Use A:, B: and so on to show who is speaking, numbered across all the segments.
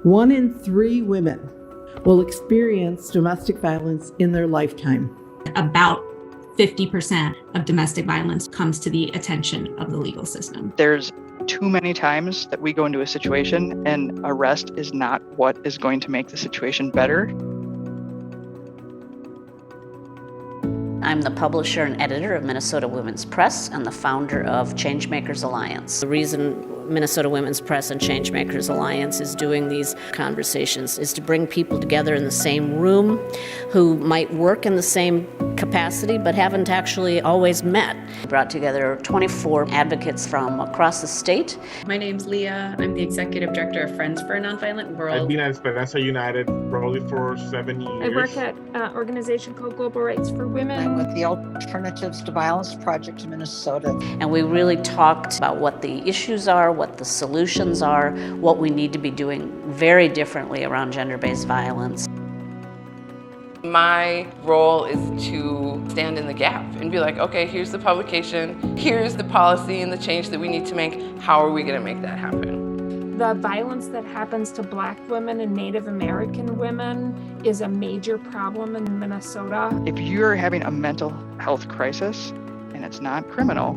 A: 1 in 3 women will experience domestic violence in their lifetime.
B: About 50% of domestic violence comes to the attention of the legal system.
C: There's too many times that we go into a situation and arrest is not what is going to make the situation better.
D: I'm the publisher and editor of Minnesota Women's Press and the founder of Changemakers Alliance. The reason Minnesota Women's Press and Changemakers Alliance is doing these conversations is to bring people together in the same room who might work in the same capacity but haven't actually always met. We brought together 24 advocates from across the state.
E: My name's Leah. I'm the executive director of Friends for a Nonviolent World.
F: I've been at Esperanza United probably for 7 years.
G: I work at an organization called Global Rights for Women.
H: I'm with the Alternatives to Violence Project in Minnesota.
D: And we really talked about what the issues are, what the solutions are, what we need to be doing very differently around gender-based violence.
I: My role is to stand in the gap and be like, okay, here's the publication, here's the policy and the change that we need to make. How are we going to make that happen?
G: The violence that happens to Black women and Native American women is a major problem in Minnesota.
C: If you're having a mental health crisis and it's not criminal,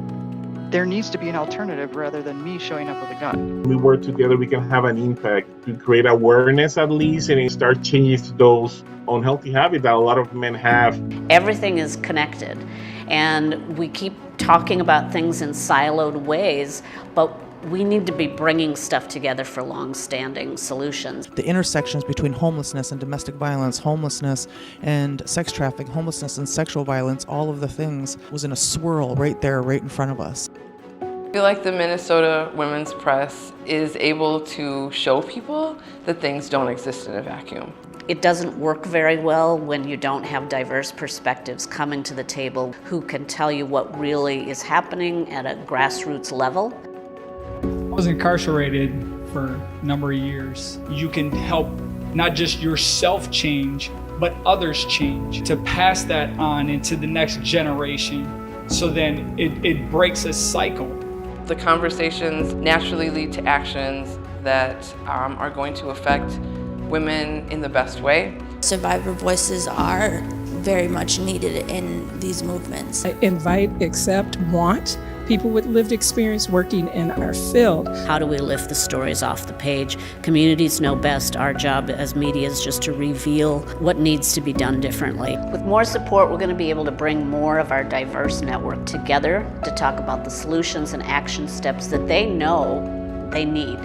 C: there needs to be an alternative rather than me showing up with a gun.
F: We work together, we can have an impact to create awareness at least and start changing those unhealthy habits that a lot of men have.
D: Everything is connected, and we keep talking about things in siloed ways, but we need to be bringing stuff together for long-standing solutions.
J: The intersections between homelessness and domestic violence, homelessness and sex trafficking, homelessness and sexual violence, all of the things was in a swirl right there, right in front of us.
I: I feel like the Minnesota Women's Press is able to show people that things don't exist in a vacuum.
D: It doesn't work very well when you don't have diverse perspectives coming to the table who can tell you what really is happening at a grassroots level.
K: I was incarcerated for a number of years. You can help not just yourself change, but others change, to pass that on into the next generation. So then it breaks a cycle.
I: The conversations naturally lead to actions that are going to affect women in the best way.
L: Survivor voices are very much needed in these movements.
M: I invite, accept, want people with lived experience working in our field.
D: How do we lift the stories off the page? Communities know best. Our job as media is just to reveal what needs to be done differently. With more support, we're going to be able to bring more of our diverse network together to talk about the solutions and action steps that they know they need.